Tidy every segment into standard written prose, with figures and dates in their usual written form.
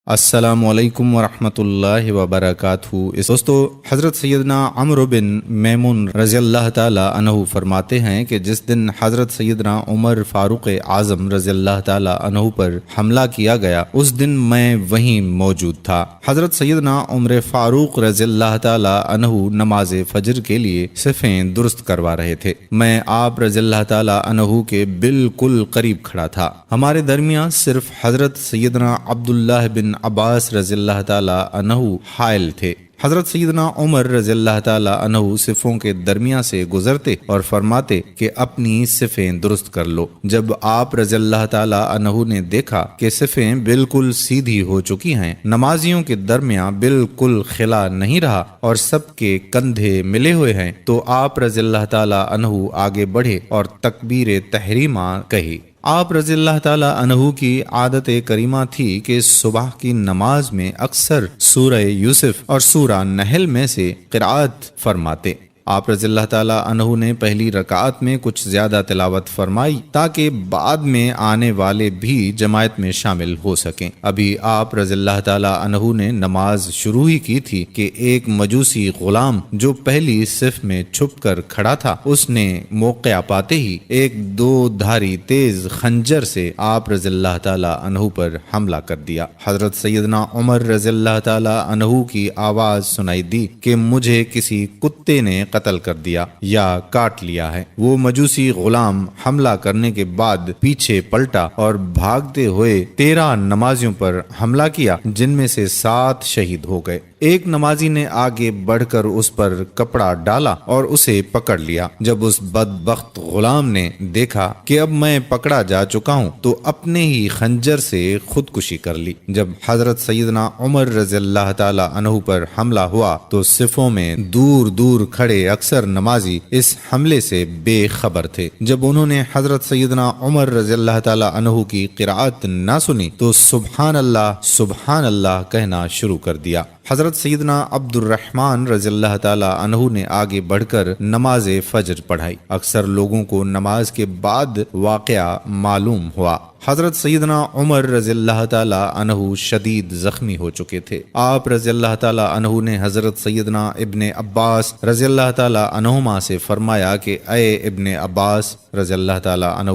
السلام علیکم ورحمۃ اللہ وبرکاتہ۔ دوستو، حضرت سیدنا عمرو بن میمون رضی اللہ تعالی عنہ فرماتے ہیں کہ جس دن حضرت سیدنا عمر فاروق اعظم رضی اللہ تعالی عنہ پر حملہ کیا گیا اس دن میں وہیں موجود تھا۔ حضرت سیدنا عمر فاروق رضی اللہ تعالی عنہ نماز فجر کے لیے صفیں درست کروا رہے تھے۔ میں آپ رضی اللہ تعالی عنہ کے بالکل قریب کھڑا تھا۔ ہمارے درمیان صرف حضرت سیدنا عبداللہ بن عباس رضی اللہ تعالی عنہ حائل تھے۔ حضرت سیدنا عمر رضی اللہ تعالی عنہ صفوں کے درمیان سے گزرتے اور فرماتے کہ اپنی صفیں درست کر لو۔ جب آپ رضی اللہ تعالی عنہ نے دیکھا کہ صفیں بالکل سیدھی ہو چکی ہیں، نمازیوں کے درمیان بالکل خلا نہیں رہا اور سب کے کندھے ملے ہوئے ہیں، تو آپ رضی اللہ تعالی عنہ آگے بڑھے اور تکبیر تحریمہ کہی۔ آپ رضی اللہ تعالی عنہ کی عادت کریمہ تھی کہ صبح کی نماز میں اکثر سورہ یوسف اور سورہ نحل میں سے قرأت فرماتے۔ آپ رضی اللہ تعالیٰ عنہ نے پہلی رکعت میں کچھ زیادہ تلاوت فرمائی تاکہ بعد میں آنے والے بھی جماعت میں شامل ہو سکیں۔ ابھی آپ رضی اللہ تعالیٰ عنہ نے نماز شروع ہی کی تھی کہ ایک مجوسی غلام جو پہلی صف میں چھپ کر کھڑا تھا، اس نے موقع پاتے ہی ایک دو دھاری تیز خنجر سے آپ رضی اللہ تعالیٰ عنہ پر حملہ کر دیا۔ حضرت سیدنا عمر رضی اللہ تعالیٰ عنہ کی آواز سنائی دی کہ مجھے کسی کتے نے قتل کر دیا یا کاٹ لیا ہے۔ وہ مجوسی غلام حملہ کرنے کے بعد پیچھے پلٹا اور بھاگتے ہوئے 13 نمازیوں پر حملہ کیا، جن میں سے 7 شہید ہو گئے۔ ایک نمازی نے آگے بڑھ کر اس پر کپڑا ڈالا اور اسے پکڑ لیا۔ جب اس بدبخت غلام نے دیکھا کہ اب میں پکڑا جا چکا ہوں تو اپنے ہی خنجر سے خودکشی کر لی۔ جب حضرت سیدنا عمر رضی اللہ تعالی عنہ پر حملہ ہوا تو صفوں میں دور دور کھڑے اکثر نمازی اس حملے سے بے خبر تھے۔ جب انہوں نے حضرت سیدنا عمر رضی اللہ تعالی عنہ کی قرأت نہ سنی تو سبحان اللہ کہنا شروع کر دیا۔ حضرت سیدنا عبد الرحمن رضی اللہ تعالی عنہ نے آگے بڑھ کر نماز فجر پڑھائی۔ اکثر لوگوں کو نماز کے بعد واقعہ معلوم ہوا۔ حضرت سیدنا عمر رضی اللہ تعالی عنہ شدید زخمی ہو چکے تھے۔ آپ رضی اللہ تعالی عنہ نے حضرت سیدنا ابن عباس رضی اللہ تعالی عنہما سے فرمایا کہ اے ابن عباس رضی اللہ تعالی عنہ،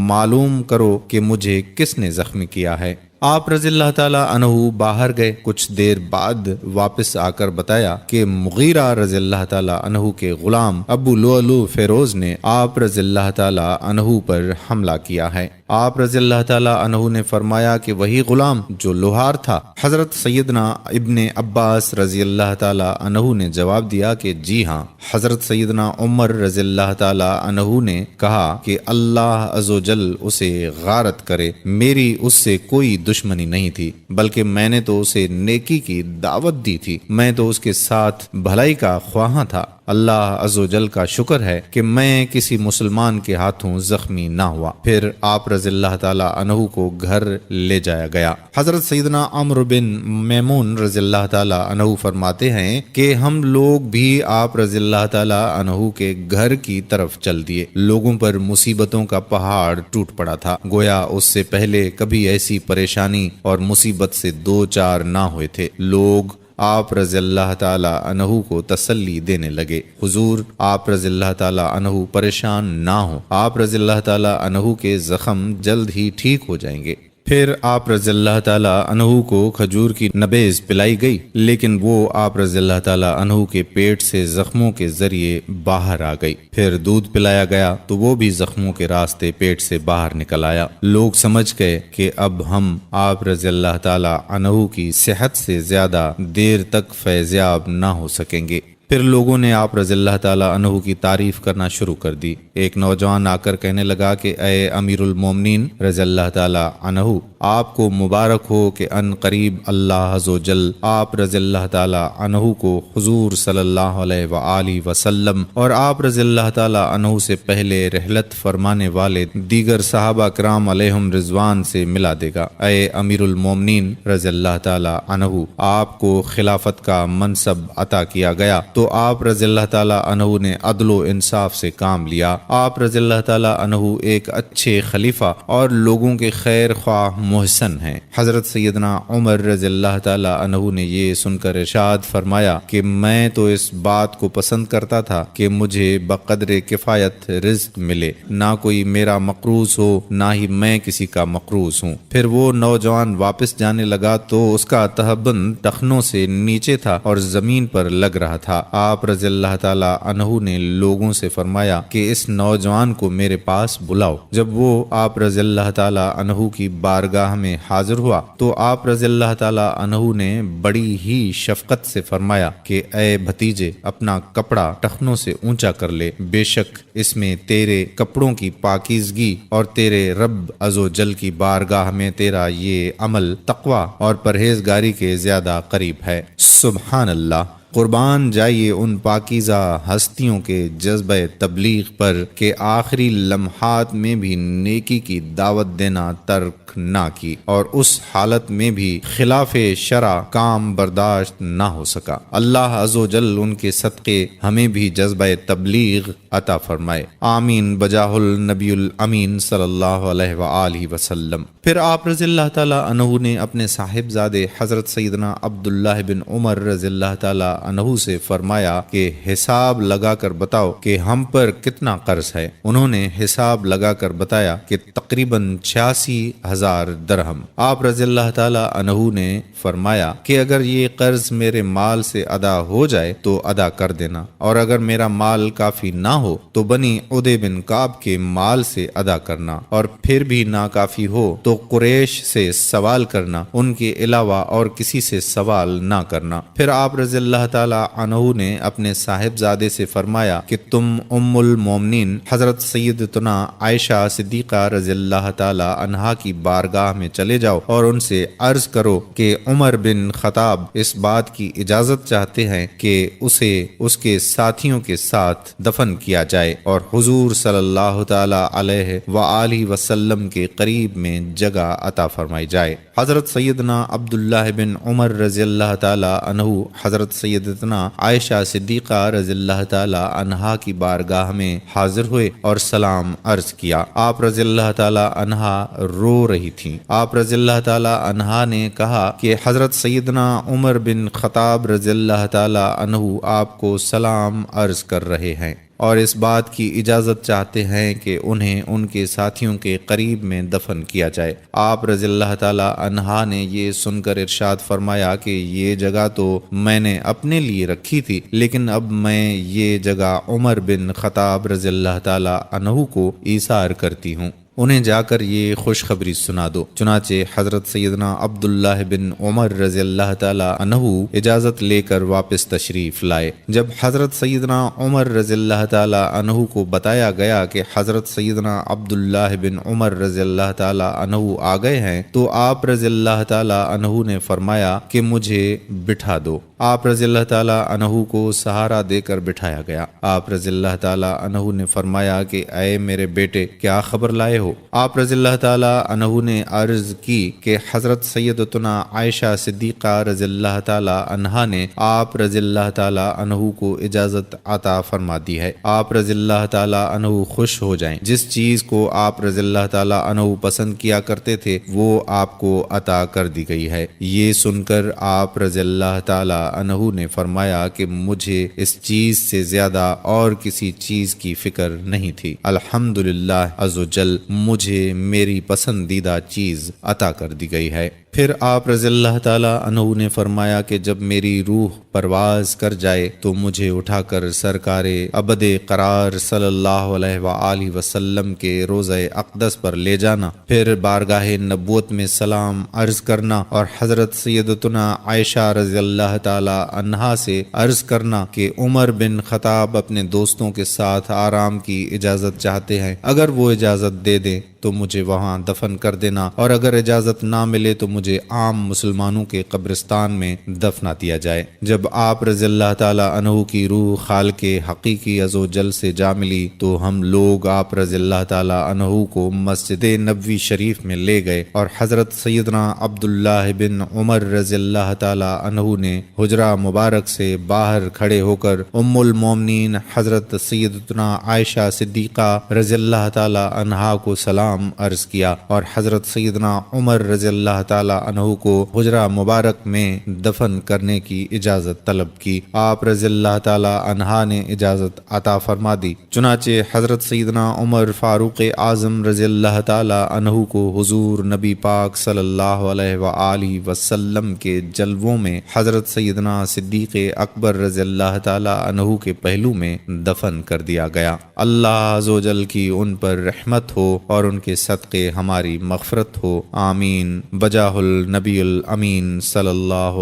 معلوم کرو کہ مجھے کس نے زخمی کیا ہے۔ آپ رضی اللہ تعالیٰ عنہ باہر گئے۔ کچھ دیر بعد واپس آ کر بتایا کہ مغیرہ رضی اللہ تعالیٰ عنہ کے غلام ابو لؤلؤ فیروز نے آپ رضی اللہ تعالیٰ عنہ پر حملہ کیا ہے۔ آپ رضی اللہ تعالیٰ عنہ نے فرمایا کہ وہی غلام جو لوہار تھا؟ حضرت سیدنا ابن عباس رضی اللہ تعالیٰ عنہ نے جواب دیا کہ جی ہاں۔ حضرت سیدنا عمر رضی اللہ تعالیٰ عنہ نے کہا کہ اللہ عز و جل اسے غارت کرے، میری اس سے کوئی دشمنی نہیں تھی، بلکہ میں نے تو اسے نیکی کی دعوت دی تھی، میں تو اس کے ساتھ بھلائی کا خواہاں تھا۔ اللہ عز و جل کا شکر ہے کہ میں کسی مسلمان کے ہاتھوں زخمی نہ ہوا۔ پھر آپ رضی اللہ تعالی عنہ کو گھر لے جایا گیا۔ حضرت سیدنا عمرو بن میمون رضی اللہ تعالی عنہ فرماتے ہیں کہ ہم لوگ بھی آپ رضی اللہ تعالی عنہ کے گھر کی طرف چل دیے۔ لوگوں پر مصیبتوں کا پہاڑ ٹوٹ پڑا تھا، گویا اس سے پہلے کبھی ایسی پریشانی اور مصیبت سے دو چار نہ ہوئے تھے۔ لوگ آپ رضی اللہ تعالی عنہ کو تسلی دینے لگے، حضور آپ رضی اللہ تعالی عنہ پریشان نہ ہوں، آپ رضی اللہ تعالی عنہ کے زخم جلد ہی ٹھیک ہو جائیں گے۔ پھر آپ رضی اللہ تعالی عنہ کو کھجور کی نبیذ پلائی گئی، لیکن وہ آپ رضی اللہ تعالی عنہ کے پیٹ سے زخموں کے ذریعے باہر آ گئی۔ پھر دودھ پلایا گیا تو وہ بھی زخموں کے راستے پیٹ سے باہر نکل آیا۔ لوگ سمجھ گئے کہ اب ہم آپ رضی اللہ تعالی عنہ کی صحت سے زیادہ دیر تک فیضیاب نہ ہو سکیں گے۔ پھر لوگوں نے آپ رضی اللہ تعالی عنہ کی تعریف کرنا شروع کر دی۔ ایک نوجوان آ کر کہنے لگا کہ اے امیر المومنین رضی اللہ تعالی عنہ، آپ کو مبارک ہو کہ ان قریب اللہ عز و جل آپ رضی اللہ تعالی عنہ کو حضور صلی اللہ علیہ وآلہ وسلم اور آپ رضی اللہ تعالی عنہ سے پہلے رحلت فرمانے والے دیگر صحابہ کرام علیہم رضوان سے ملا دے گا۔ اے امیر المومنین رضی اللہ تعالی عنہ، آپ کو خلافت کا منصب عطا کیا گیا تو تو آپ رضی اللہ تعالیٰ عنہ نے عدل و انصاف سے کام لیا۔ آپ رضی اللہ تعالیٰ عنہ ایک اچھے خلیفہ اور لوگوں کے خیر خواہ محسن ہیں۔ حضرت سیدنا عمر رضی اللہ تعالیٰ عنہ نے یہ سن کر ارشاد فرمایا کہ میں تو اس بات کو پسند کرتا تھا کہ مجھے بقدر کفایت رزق ملے، نہ کوئی میرا مقروض ہو نہ ہی میں کسی کا مقروض ہوں۔ پھر وہ نوجوان واپس جانے لگا تو اس کا تہبند ٹخنوں سے نیچے تھا اور زمین پر لگ رہا تھا۔ آپ رضی اللہ تعالیٰ عنہ نے لوگوں سے فرمایا کہ اس نوجوان کو میرے پاس بلاؤ۔ جب وہ آپ رضی اللہ تعالیٰ عنہ کی بارگاہ میں حاضر ہوا تو آپ رضی اللہ تعالیٰ عنہ نے بڑی ہی شفقت سے فرمایا کہ اے بھتیجے، اپنا کپڑا ٹخنوں سے اونچا کر لے، بے شک اس میں تیرے کپڑوں کی پاکیزگی اور تیرے رب عز و جل کی بارگاہ میں تیرا یہ عمل تقوی اور پرہیزگاری کے زیادہ قریب ہے۔ سبحان اللہ۔ قربان جائیے ان پاکیزہ ہستیوں کے جذبہ تبلیغ پر کہ آخری لمحات میں بھی نیکی کی دعوت دینا ترک نہ کی اور اس حالت میں بھی خلاف شرع کام برداشت نہ ہو سکا۔ اللہ عز و جل ان کے صدقے ہمیں بھی جذبہ تبلیغ عطا فرمائے، آمین بجاہ النبی الامین صلی اللہ علیہ وآلہ وسلم۔ پھر آپ رضی اللہ تعالیٰ عنہ نے اپنے صاحبزادے حضرت سیدنا عبداللہ بن عمر رضی اللہ تعالیٰ عنہ سے فرمایا کہ حساب لگا کر بتاؤ کہ ہم پر کتنا قرض ہے۔ انہوں نے حساب لگا کر بتایا کہ تقریباً 86,000 درہم۔ آپ رضی اللہ تعالیٰ عنہ نے فرمایا کہ اگر یہ قرض میرے مال سے ادا ہو جائے تو ادا کر دینا، اور اگر میرا مال کافی نہ ہو تو بنی عدی بن کعب کے مال سے ادا کرنا، اور پھر بھی ناکافی ہو تو قریش سے سوال کرنا، ان کے علاوہ اور کسی سے سوال نہ کرنا۔ پھر آپ رضی اللہ تعالیٰ عنہ نے اپنے صاحبزادے سے فرمایا کہ تم ام المومنین حضرت سیدتنا عائشہ صدیقہ رضی اللہ تعالیٰ عنہا کی بارگاہ میں چلے جاؤ اور ان سے عرض کرو کہ عمر بن خطاب اس بات کی اجازت چاہتے ہیں کہ اسے اس کے ساتھیوں کے ساتھ دفن کیا جائے اور حضور صلی اللہ تعالیٰ علیہ وآلہ وسلم کے قریب میں جگہ عطا فرمائی جائے۔ حضرت سیدنا عبداللہ بن عمر رضی اللہ تعالیٰ عنہ حضرت سیدتنا عائشہ صدیقہ رضی اللہ تعالیٰ عنہا کی بارگاہ میں حاضر ہوئے اور سلام عرض کیا۔ آپ رضی اللہ تعالیٰ عنہا رو رہی تھیں۔ آپ رضی اللہ تعالیٰ عنہا نے کہا کہ حضرت سیدنا عمر بن خطاب رضی اللہ تعالیٰ عنہ آپ کو سلام عرض کر رہے ہیں اور اس بات کی اجازت چاہتے ہیں کہ انہیں ان کے ساتھیوں کے قریب میں دفن کیا جائے۔ آپ رضی اللہ تعالیٰ عنہا نے یہ سن کر ارشاد فرمایا کہ یہ جگہ تو میں نے اپنے لیے رکھی تھی، لیکن اب میں یہ جگہ عمر بن خطاب رضی اللہ تعالیٰ عنہ کو ایثار کرتی ہوں، انہیں جا کر یہ خوشخبری سنا دو۔ چنانچہ حضرت سیدنا عبداللہ بن عمر رضی اللہ تعالیٰ عنہ اجازت لے کر واپس تشریف لائے۔ جب حضرت سیدنا عمر رضی اللہ تعالیٰ عنہ کو بتایا گیا کہ حضرت سیدنا عبداللہ بن عمر رضی اللہ تعالیٰ عنہ آ گئے ہیں تو آپ رضی اللہ تعالیٰ عنہ نے فرمایا کہ مجھے بٹھا دو۔ آپ رضی اللہ تعالیٰ عنہ کو سہارا دے کر بٹھایا گیا۔ آپ رضی اللہ تعالیٰ عنہ نے فرمایا کہ اے میرے بیٹے، کیا خبر لائے ہو؟ آپ رضی اللہ تعالیٰ عنہ نے عرض کی کہ حضرت سیدتنا عائشہ صدیقہ رضی اللہ تعالیٰ عنہا نے آپ رضی اللہ تعالیٰ عنہ کو اجازت عطا فرما دی ہے۔ آپ رضی اللہ تعالیٰ عنہ خوش ہو جائیں، جس چیز کو آپ رضی اللہ تعالیٰ عنہ پسند کیا کرتے تھے وہ آپ کو عطا کر دی گئی ہے۔ یہ سن کر آپ رضی اللہ تعالیٰ عنہ نے فرمایا کہ مجھے اس چیز سے زیادہ اور کسی چیز کی فکر نہیں تھی، الحمدللہ عز و جل مجھے میری پسندیدہ چیز عطا کر دی گئی ہے۔ پھر آپ رضی اللہ تعالیٰ عنہ نے فرمایا کہ جب میری روح پرواز کر جائے تو مجھے اٹھا کر سرکار ابد قرار صلی اللہ علیہ وآلہ وسلم کے روضہ اقدس پر لے جانا، پھر بارگاہ نبوت میں سلام عرض کرنا اور حضرت سیدتنا عائشہ رضی اللہ تعالیٰ عنہا سے عرض کرنا کہ عمر بن خطاب اپنے دوستوں کے ساتھ آرام کی اجازت چاہتے ہیں، اگر وہ اجازت دے دیں تو مجھے وہاں دفن کر دینا، اور اگر اجازت نہ ملے تو مجھے عام مسلمانوں کے قبرستان میں دفنا دیا جائے۔ جب آپ رضی اللہ تعالی عنہ کی روح خالق حقیقی عز و جل سے جا ملی تو ہم لوگ آپ رضی اللہ تعالی عنہ کو مسجد نبوی شریف میں لے گئے، اور حضرت سیدنا عبداللہ بن عمر رضی اللہ تعالی عنہ نے حجرہ مبارک سے باہر کھڑے ہو کر ام المومنین حضرت سیدتنا عائشہ صدیقہ رضی اللہ تعالی عنہا کو سلام عرض کیا، اور حضرت سیدنا عمر رضی اللہ تعالی عنہ کو حجرہ مبارک میں دفن کرنے کی اجازت طلب کی۔ آپ رضی اللہ تعالی عنہا نے اجازت عطا فرما دی، چنانچہ حضرت سیدنا عمر فاروق اعظم رضی اللہ تعالی عنہ کو حضور نبی پاک صلی اللہ علیہ وآلہ وسلم کے جلووں میں حضرت سیدنا صدیق اکبر رضی اللہ تعالی عنہ کے پہلو میں دفن کر دیا گیا۔ اللہ عز و جل کی ان پر رحمت ہو اور ان کے صدقے ہماری مغفرت ہو، آمین، بجاہ النبی الامین صلی اللہ